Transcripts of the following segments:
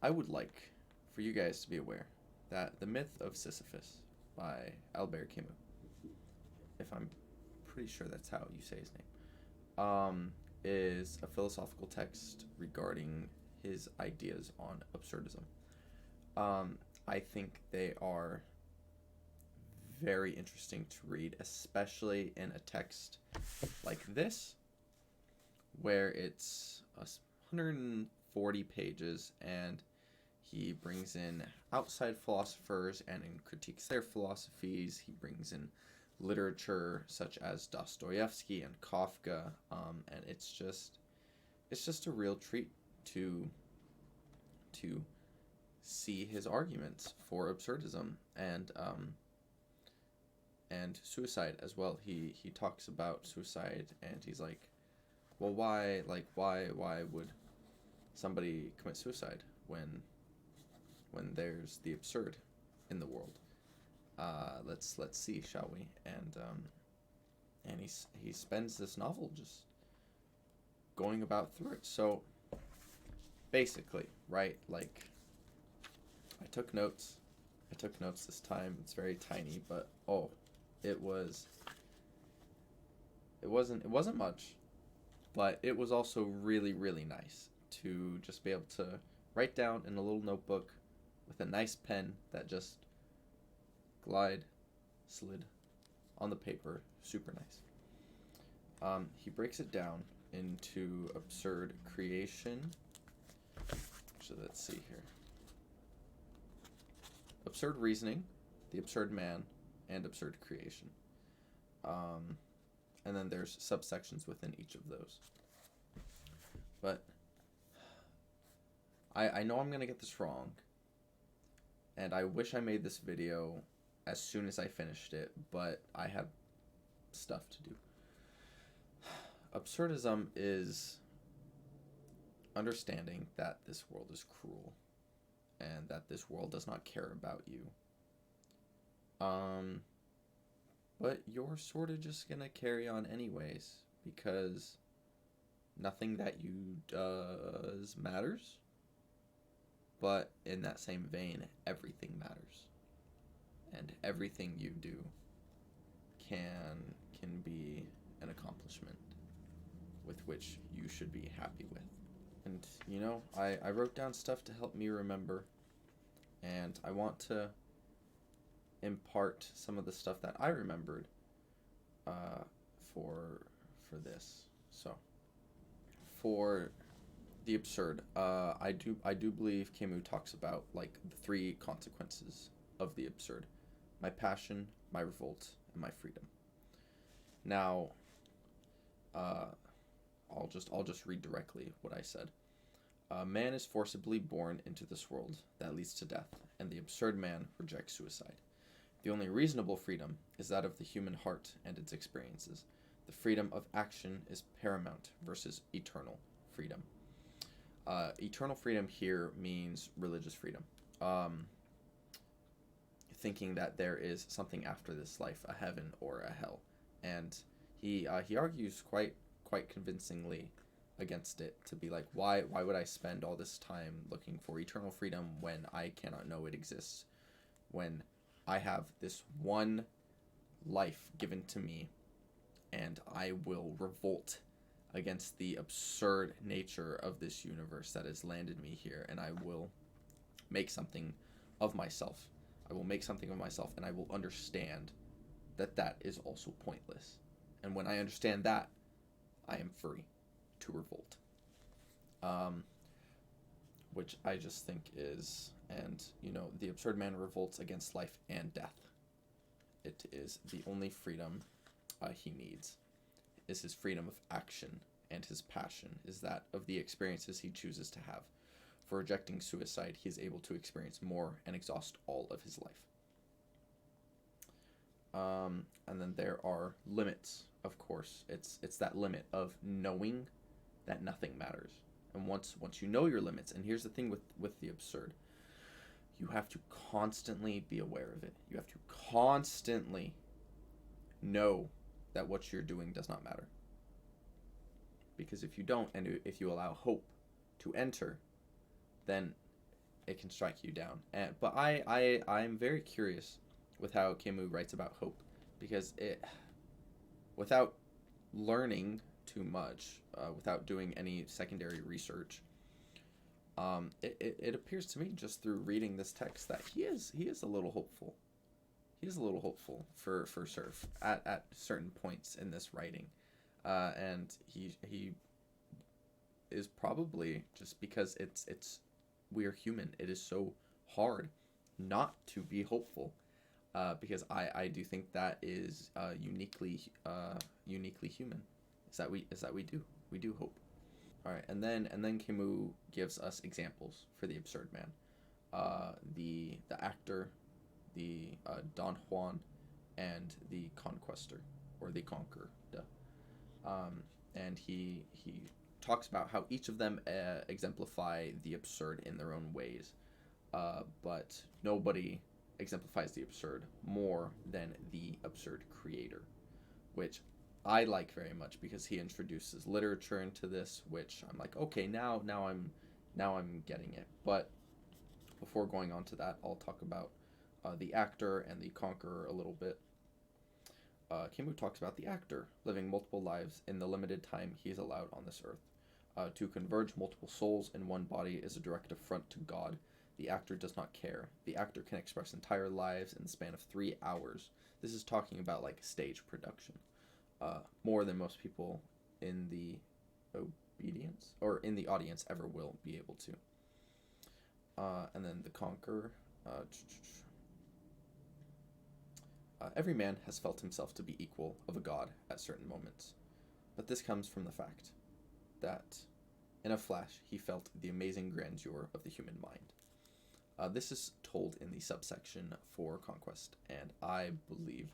I would like for you guys to be aware that The Myth of Sisyphus by Albert Camus, if I'm pretty sure that's how you say his name, is a philosophical text regarding his ideas on absurdism. I think they are very interesting to read, especially in a text like this, where it's 140 pages and he brings in outside philosophers and critiques their philosophies. He brings in literature such as Dostoevsky and Kafka, and it's just a real treat to to see his arguments for absurdism and suicide as well. He talks about suicide and he's like, well, why would somebody commit suicide when there's the absurd in the world? Let's see, shall we? And he spends this novel just going about through it. So basically, right? Like I took notes. I took notes this time. It's very tiny, but it was it wasn't much, but it was also really really nice to just be able to write down in a little notebook with a nice pen that just glide slid on the paper. Super nice. He breaks it down into absurd creation. So let's see here. Absurd reasoning, the absurd man, and absurd creation. And then there's subsections within each of those. But I know I'm going to get this wrong, and I wish I made this video as soon as I finished it, but I had stuff to do. Absurdism is understanding that this world is cruel and that this world does not care about you. But you're sort of just gonna carry on anyways because nothing that you does matters. But in that same vein, everything matters, and everything you do can be an accomplishment with which you should be happy with. And I wrote down stuff to help me remember, and I want to impart some of the stuff that I remembered for this. So for the absurd, I do believe Camus talks about like the three consequences of the absurd: my passion, my revolt, and my freedom. Now, I'll just read directly what I said. Man is forcibly born into this world that leads to death, and the absurd man rejects suicide. The only reasonable freedom is that of the human heart and its experiences. The freedom of action is paramount versus eternal freedom. Eternal freedom here means religious freedom. Thinking that there is something after this life, a heaven or a hell, and he argues quite convincingly against it, to be like, why would I spend all this time looking for eternal freedom when I cannot know it exists, when I have this one life given to me, and I will revolt against the absurd nature of this universe that has landed me here, and I will make something of myself. I will make something of myself, and I will understand that that is also pointless. And when I understand that, I am free to revolt. Which I just think is, and the absurd man revolts against life and death. It is the only freedom he needs, is his freedom of action, and his passion is that of the experiences he chooses to have. For rejecting suicide, he is able to experience more and exhaust all of his life. And then there are limits, of course. It's that limit of knowing that nothing matters. And once you know your limits, and here's the thing with the absurd, you have to constantly be aware of it. You have to constantly know that what you're doing does not matter. Because if you don't, and if you allow hope to enter, then it can strike you down. But I'm very curious with how Camus writes about hope, because it, without learning too much, without doing any secondary research, it appears to me just through reading this text that he is a little hopeful. He is a little hopeful for Surf at certain points in this writing, and he is probably just because it's we are human. It is so hard not to be hopeful, because I do think that is uniquely human. Is that we do hope. All right, and then Camus gives us examples for the absurd man, the actor, the Don Juan, and the conquestor, or the conqueror. And he talks about how each of them exemplify the absurd in their own ways, but nobody exemplifies the absurd more than the absurd creator, which I like very much because he introduces literature into this, which I'm like, okay, now I'm getting it. But before going on to that, I'll talk about the actor and the conqueror a little bit. Camus talks about the actor living multiple lives in the limited time he is allowed on this earth. To converge multiple souls in one body is a direct affront to God. The actor does not care. The actor can express entire lives in the span of 3 hours. This is talking about like stage production. More than most people in the obedience or in the audience ever will be able to. And then the conqueror. Every man has felt himself to be equal of a god at certain moments, but this comes from the fact that in a flash he felt the amazing grandeur of the human mind. This is told in the subsection for conquest, and I believe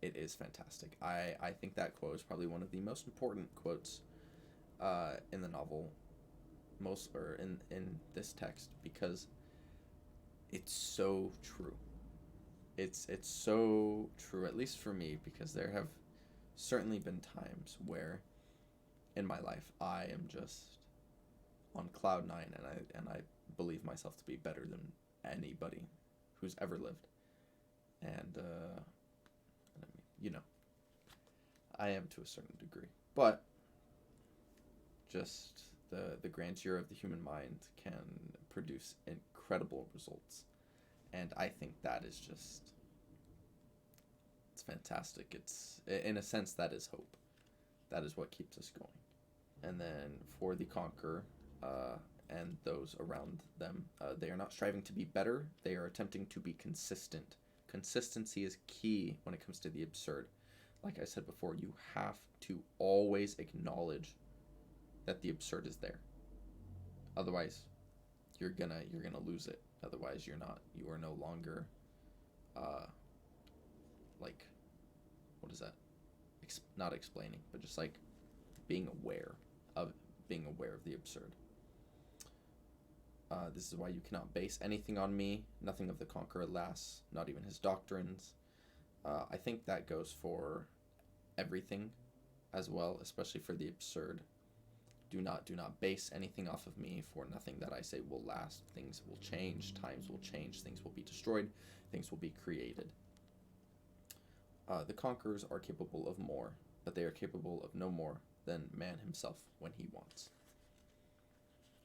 it is fantastic. I think that quote is probably one of the most important quotes in the novel, in this text, because it's so true. It's so true, at least for me, because there have certainly been times where in my life I am just on cloud nine, and I believe myself to be better than anybody who's ever lived, and I mean, I am to a certain degree, but just the grandeur of the human mind can produce incredible results, and I think that is just, it's fantastic. It's, in a sense, that is hope. That is what keeps us going. And then for the conqueror, and those around them, they are not striving to be better. They are attempting to be consistent. Consistency is key when it comes to the absurd. Like I said before, you have to always acknowledge that the absurd is there. Otherwise, you're gonna lose it. Otherwise, you are no longer, like, what is that? Not explaining, but just like being aware of the absurd. This is why you cannot base anything on me. Nothing of the conqueror lasts, not even his doctrines. I think that goes for everything as well, especially for the absurd. Do not base anything off of me, for nothing that I say will last. Things will change, times will change, things will be destroyed, things will be created. The conquerors are capable of more, but they are capable of no more than man himself when he wants.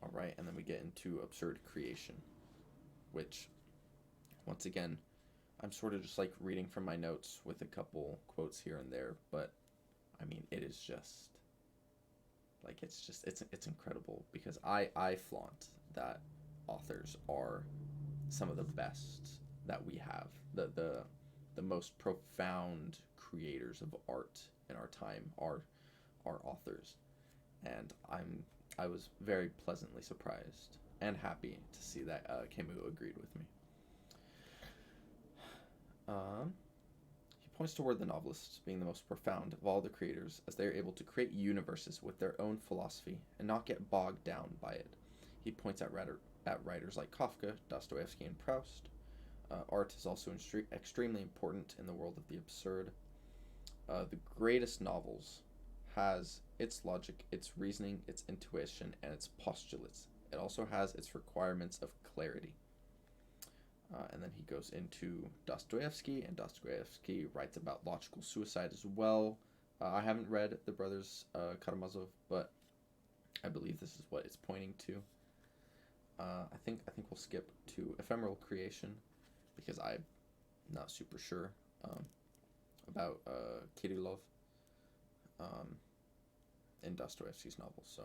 Alright, and then we get into absurd creation, which, once again, I'm sort of just like reading from my notes with a couple quotes here and there, but I mean, it is just like, it's incredible, because I flaunt that authors are some of the best that we have, the most profound creators of art in our time are authors, and I was very pleasantly surprised and happy to see that Camus agreed with me. He points toward the novelists being the most profound of all the creators, as they are able to create universes with their own philosophy and not get bogged down by it. He points at writers like Kafka, Dostoevsky, and Proust. Art is also extremely important in the world of the absurd. The greatest novels has its logic, its reasoning, its intuition, and its postulates. It also has its requirements of clarity. And then he goes into Dostoevsky, and Dostoevsky writes about logical suicide as well. I haven't read The Brothers Karamazov, but I believe this is what it's pointing to. I think we'll skip to Ephemeral Creation because I'm not super sure about Kirillov in Dostoevsky's novels. So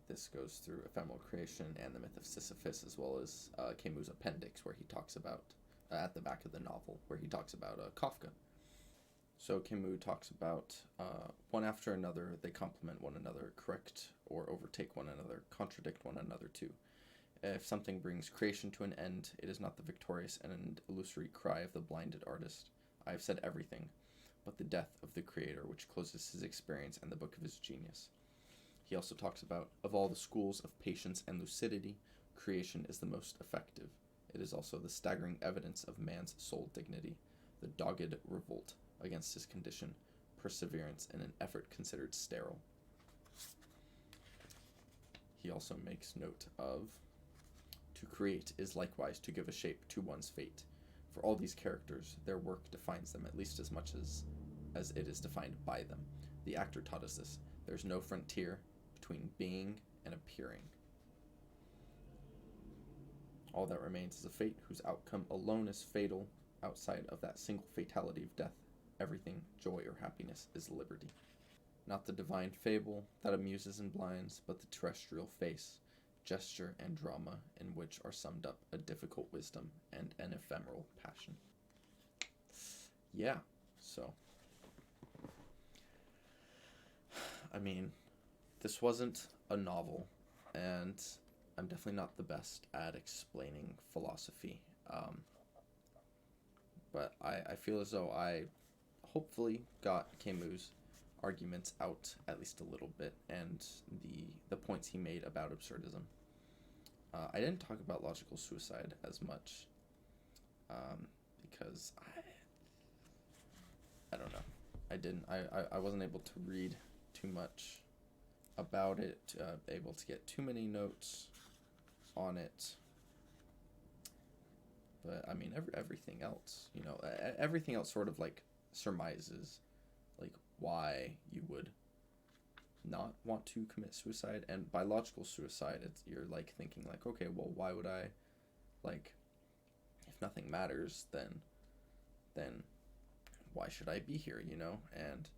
this goes through Ephemeral Creation and the myth of Sisyphus, as well as Camus' Appendix, where he talks about, at the back of the novel, where he talks about Kafka. So Camus talks about one after another, they complement one another, correct or overtake one another, contradict one another too. If something brings creation to an end, it is not the victorious and illusory cry of the blinded artist. I have said everything, but the death of the creator, which closes his experience and the book of his genius. He also talks about, of all the schools of patience and lucidity, creation is the most effective. It is also the staggering evidence of man's soul dignity, the dogged revolt against his condition, perseverance in an effort considered sterile. He also makes note of, to create is likewise to give a shape to one's fate. For all these characters, their work defines them at least as much as it is defined by them. The actor taught us this. There's no frontier between being and appearing. All that remains is a fate whose outcome alone is fatal. Outside of that single fatality of death, everything, joy or happiness, is liberty. Not the divine fable that amuses and blinds, but the terrestrial face, gesture and drama in which are summed up a difficult wisdom and an ephemeral passion. Yeah, so I mean, this wasn't a novel, and I'm definitely not the best at explaining philosophy. But I feel as though I hopefully got Camus' arguments out at least a little bit, and the points he made about absurdism. I didn't talk about logical suicide as much because I don't know. I wasn't able to read too much about it, able to get too many notes on it. But I mean, everything else, everything else sort of like surmises like why you would not want to commit suicide. And by logical suicide, you're like thinking like, okay, well, why would I, like, if nothing matters, then why should I be here, And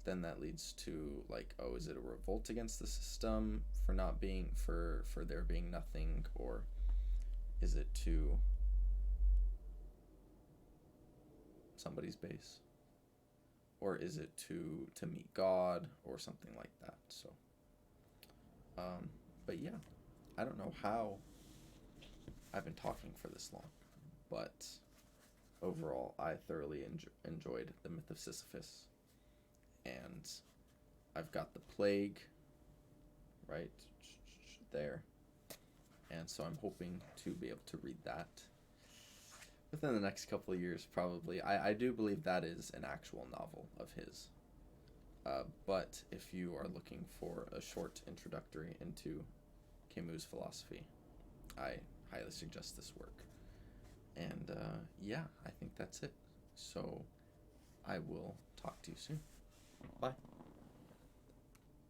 then that leads to like, oh, is it a revolt against the system for not being, for there being nothing, or is it to somebody's base, or is it to meet God or something like that? So but yeah, I don't know how I've been talking for this long, but overall I thoroughly enjoyed the myth of Sisyphus, and I've got the plague right there, and so I'm hoping to be able to read that within the next couple of years, probably. I do believe that is an actual novel of his. But if you are looking for a short introductory into Camus' philosophy, I highly suggest this work. And yeah, I think that's it. So I will talk to you soon. Bye.